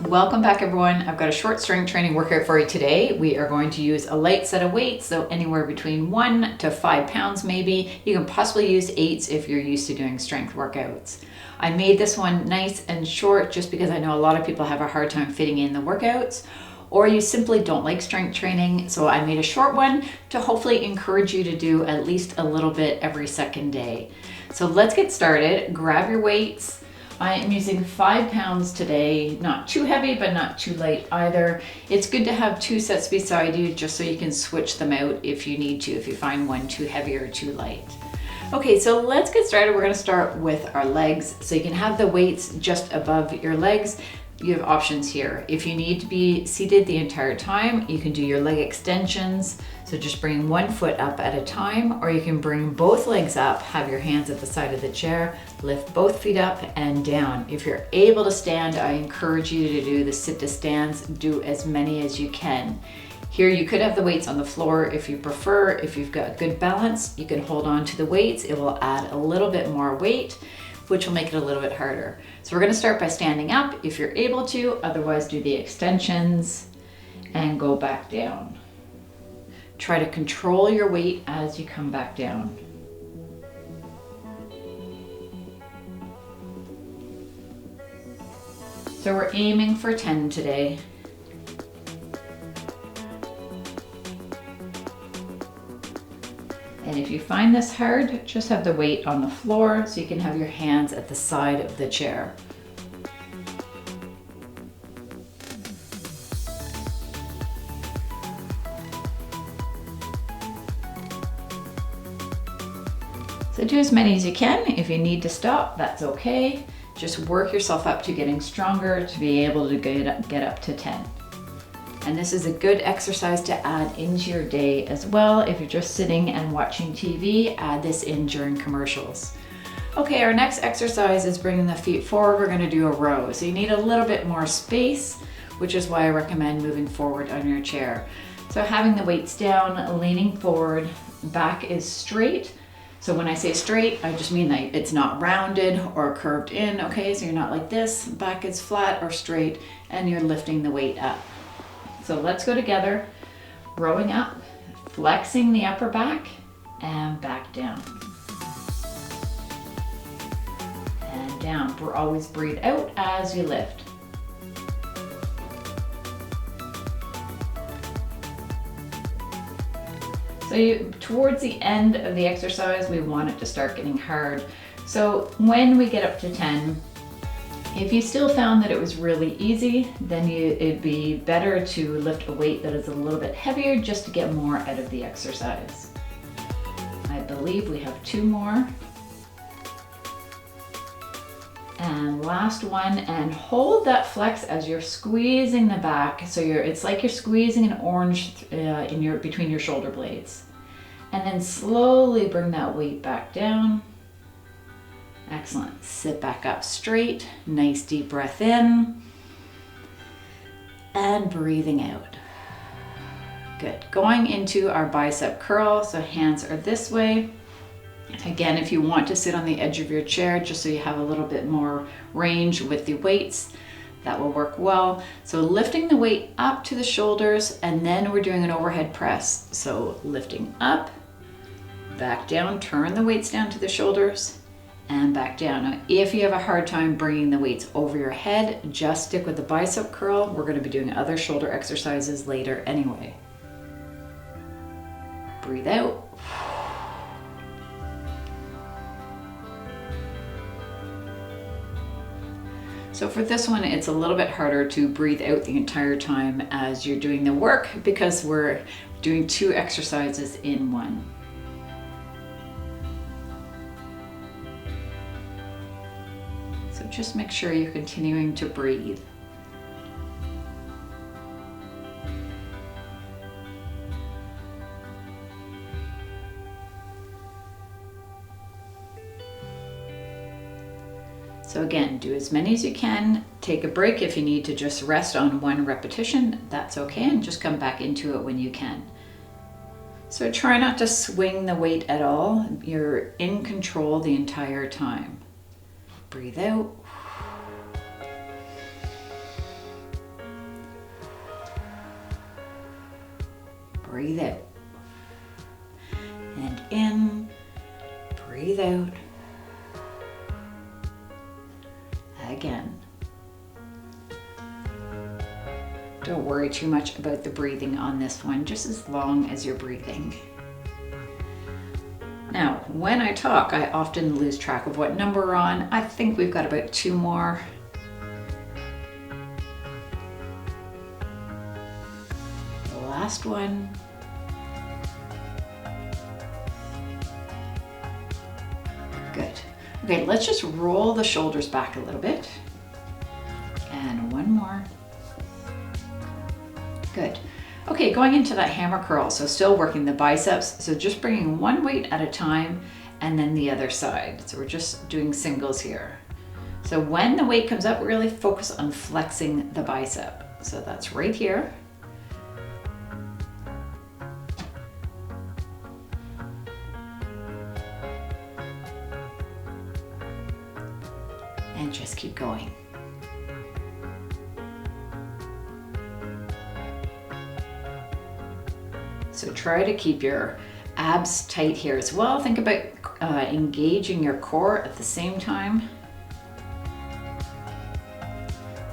Welcome back everyone. I've got a short strength training workout for you today. We are going to use a light set of weights, so anywhere between 1 to 5 pounds maybe. You can possibly use 8s if you're used to doing strength workouts. I made this one nice and short just because I know a lot of people have a hard time fitting in the workouts, or you simply don't like strength training. So I made a short one to hopefully encourage you to do at least a little bit every second day. So let's get started. Grab your weights. I am using 5 pounds today, not too heavy, but not too light either. It's good to have 2 sets beside you just so you can switch them out if you need to, if you find one too heavy or too light. Okay, so let's get started. We're gonna start with our legs. So you can have the weights just above your legs. You have options here. If you need to be seated the entire time, you can do your leg extensions. So just bring one foot up at a time, or you can bring both legs up, have your hands at the side of the chair, lift both feet up and down. If you're able to stand, I encourage you to do the sit to stands, do as many as you can. Here you could have the weights on the floor if you prefer. If you've got good balance, you can hold on to the weights. It will add a little bit more weight, which will make it a little bit harder. So we're gonna start by standing up if you're able to, otherwise do the extensions and go back down. Try to control your weight as you come back down. So we're aiming for 10 today. And if you find this hard, just have the weight on the floor so you can have your hands at the side of the chair. So do as many as you can. If you need to stop, that's okay. Just work yourself up to getting stronger to be able to get up to 10. And this is a good exercise to add into your day as well. If you're just sitting and watching TV, add this in during commercials. Okay, our next exercise is bringing the feet forward. We're gonna do a row. So you need a little bit more space, which is why I recommend moving forward on your chair. So having the weights down, leaning forward, back is straight. So when I say straight, I just mean that it's not rounded or curved in, okay? So you're not like this, back is flat or straight, and you're lifting the weight up. So let's go together, rowing up, flexing the upper back, and back down. And down. Always breathe out as you lift. So towards the end of the exercise, we want it to start getting hard. So when we get up to 10, if you still found that it was really easy, then it'd be better to lift a weight that is a little bit heavier just to get more out of the exercise. I believe we have 2 more. And last one, and hold that flex as you're squeezing the back. So it's like you're squeezing an orange between your shoulder blades. And then slowly bring that weight back down. Excellent. Sit back up straight. Nice deep breath in. And breathing out. Good. Going into our bicep curl. So hands are this way. Again, if you want to sit on the edge of your chair, just so you have a little bit more range with the weights, that will work well. So lifting the weight up to the shoulders, and then we're doing an overhead press. So lifting up, back down, turn the weights down to the shoulders, and back down. Now, if you have a hard time bringing the weights over your head, just stick with the bicep curl. We're going to be doing other shoulder exercises later anyway. Breathe out. So for this one, it's a little bit harder to breathe out the entire time as you're doing the work because we're doing 2 exercises in one. So just make sure you're continuing to breathe. So again, do as many as you can. Take a break if you need to just rest on 1 repetition, that's okay, and just come back into it when you can. So try not to swing the weight at all. You're in control the entire time. Breathe out. breathe out. And in, breathe out. Again. Don't worry too much about the breathing on this one, just as long as you're breathing. Now, when I talk, I often lose track of what number we're on. I think we've got about 2 more. The last one. Good. Okay, let's just roll the shoulders back a little bit. And one more. Good. Okay, going into that hammer curl, so still working the biceps. So just bringing one weight at a time and then the other side. So we're just doing singles here. So when the weight comes up, really focus on flexing the bicep. So that's right here. And just keep going. So try to keep your abs tight here as well. Think about engaging your core at the same time.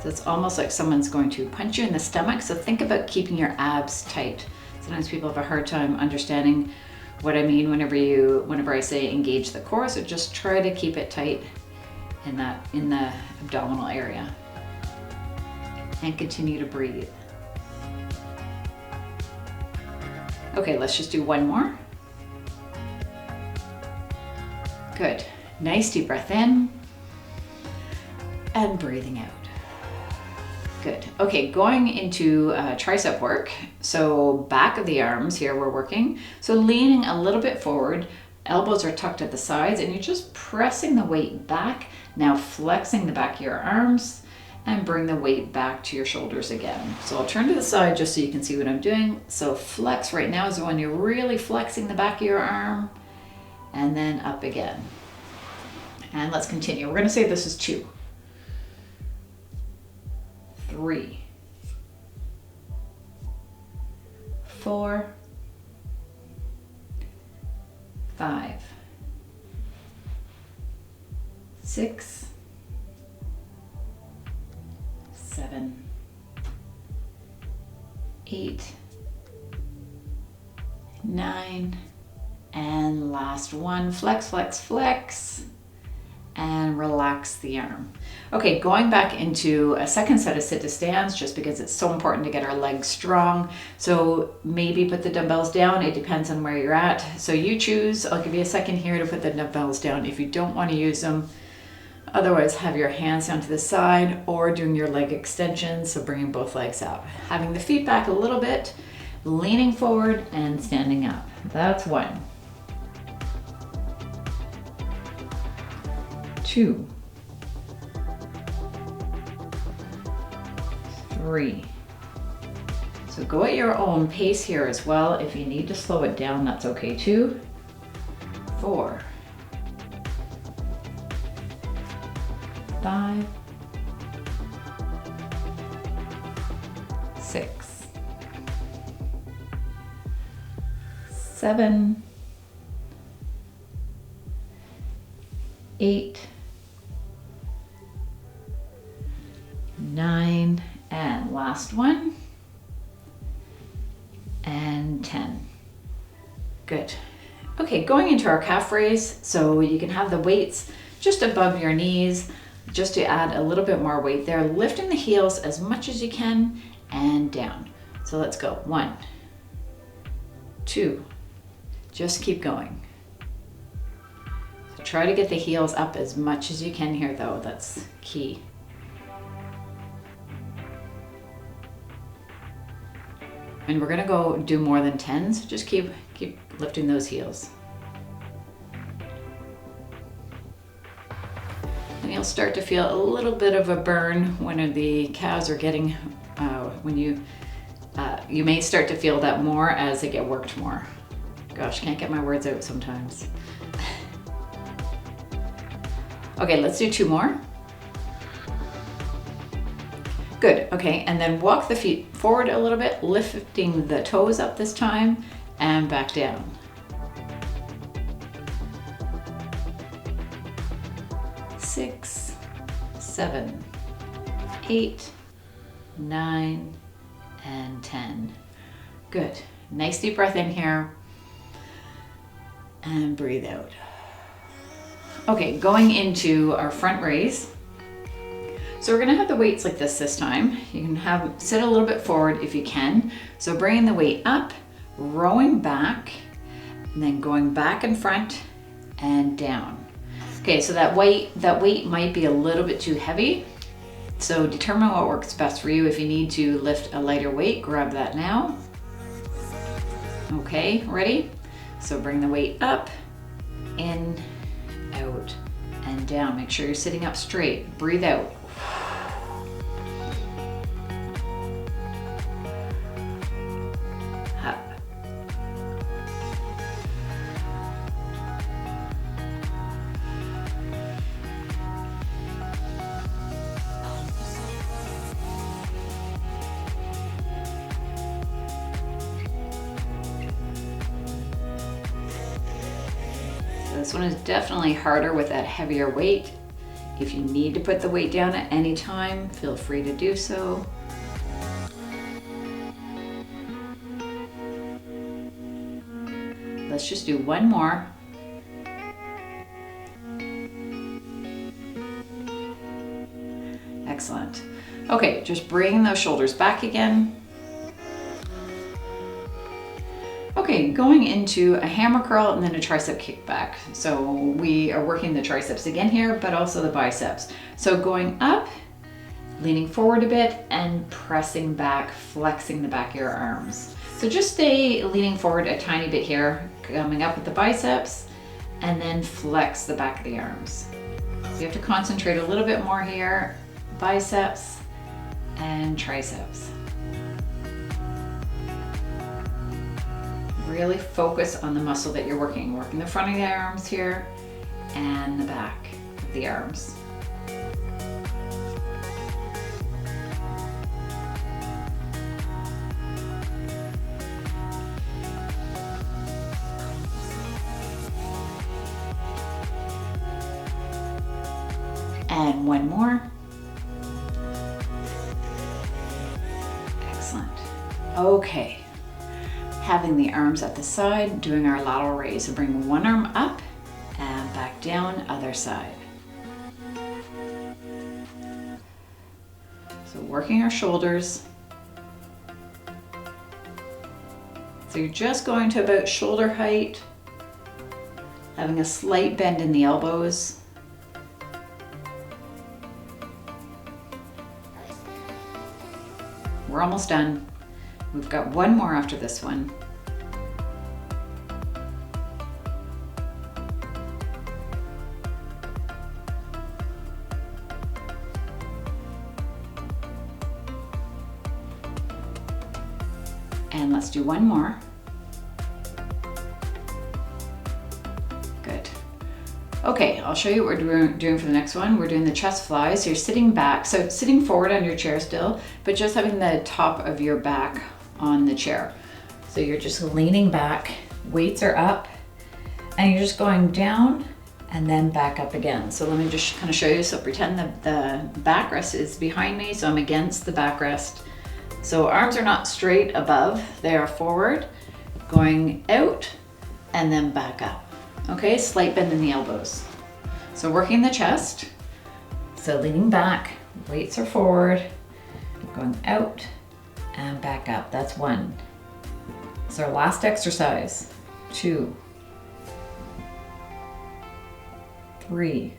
So it's almost like someone's going to punch you in the stomach. So think about keeping your abs tight. Sometimes people have a hard time understanding what I mean whenever I say engage the core. So just try to keep it tight in the abdominal area. And continue to breathe. Okay, let's just do one more. Good. Nice deep breath in and breathing out. Good. Okay, going into tricep work. So back of the arms here we're working. So leaning a little bit forward, elbows are tucked at the sides, and you're just pressing the weight back. Now flexing the back of your arms and bring the weight back to your shoulders again. So I'll turn to the side just so you can see what I'm doing. So flex right now is when you're really flexing the back of your arm, and then up again. And let's continue. We're gonna say this is 2, 3, 4, 5, 6, 7, 8, 9, and last one. Flex, flex, flex, and relax the arm. Okay, going back into a second set of sit to stands, just because it's so important to get our legs strong. So maybe put the dumbbells down. It depends on where you're at. So you choose. I'll give you a second here to put the dumbbells down if you don't want to use them. Otherwise, have your hands down to the side or doing your leg extensions, so bringing both legs up. Having the feet back a little bit, leaning forward and standing up. That's 1. 2. 3. So go at your own pace here as well. If you need to slow it down, that's okay too. 4. 5, 6, 7, 8, 9, and last one, and 10. Good. Okay, going into our calf raise, so you can have the weights just above your knees, just to add a little bit more weight there, lifting the heels as much as you can and down. So let's go. 1, 2, just keep going. So try to get the heels up as much as you can here though, that's key. And we're gonna go do more than 10, so just keep lifting those heels. And you'll start to feel a little bit of a burn when the calves are getting, you may start to feel that more as they get worked more. Gosh, can't get my words out sometimes. Okay, let's do 2 more. Good, okay, and then walk the feet forward a little bit, lifting the toes up this time and back down. 6, 7, 8, 9, and 10. Good. Nice deep breath in here. And breathe out. Okay, going into our front raise. So we're gonna have the weights like this time. You can sit a little bit forward if you can. So bringing the weight up, rowing back, and then going back in front and down. Okay, so that weight might be a little bit too heavy. So determine what works best for you. If you need to lift a lighter weight, grab that now. Okay, ready? So bring the weight up, in, out, and down. Make sure you're sitting up straight. Breathe out. Up. This one is definitely harder with that heavier weight. If you need to put the weight down at any time, feel free to do so. Let's just do one more. Excellent. Okay, just bring those shoulders back again. Okay, going into a hammer curl and then a tricep kickback. So we are working the triceps again here, but also the biceps. So going up, leaning forward a bit and pressing back, flexing the back of your arms. So just stay leaning forward a tiny bit here, coming up with the biceps, and then flex the back of the arms. You have to concentrate a little bit more here, biceps and triceps. Really focus on the muscle that you're working the front of the arms here and the back of the arms. And one more. Excellent. Okay. Having the arms at the side, doing our lateral raise. So bring one arm up and back down, other side. So working our shoulders. So you're just going to about shoulder height, having a slight bend in the elbows. We're almost done. We've got one more after this one. And let's do one more. Good. Okay, I'll show you what we're doing for the next one. We're doing the chest flies. So you're sitting back, so sitting forward on your chair still, but just having the top of your back on the chair. So you're just leaning back, weights are up, and you're just going down and then back up again. So let me just kind of show you. So pretend the backrest is behind me, so I'm against the backrest. So arms are not straight above, they are forward, going out and then back up. Okay, slight bend in the elbows. So working the chest, so leaning back, weights are forward, going out and back up. That's one. So our last exercise. 2, 3,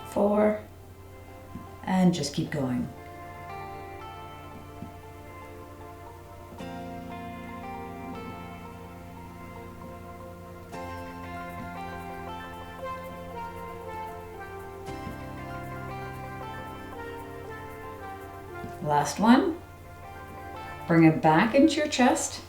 4, and just keep going. Last one. Bring it back into your chest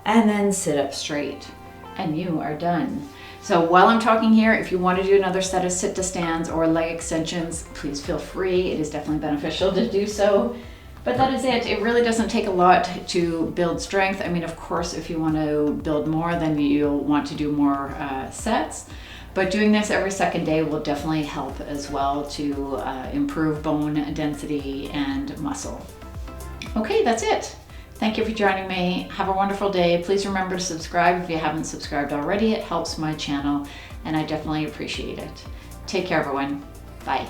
and then sit up straight. And you are done. So while I'm talking here, if you want to do another set of sit to stands or leg extensions, please feel free. It is definitely beneficial to do so. But that is it. It really doesn't take a lot to build strength. I mean, of course, if you want to build more, then you'll want to do more sets. But doing this every second day will definitely help as well to improve bone density and muscle. Okay, that's it. Thank you for joining me. Have a wonderful day. Please remember to subscribe if you haven't subscribed already. It helps my channel and I definitely appreciate it. Take care, everyone. Bye.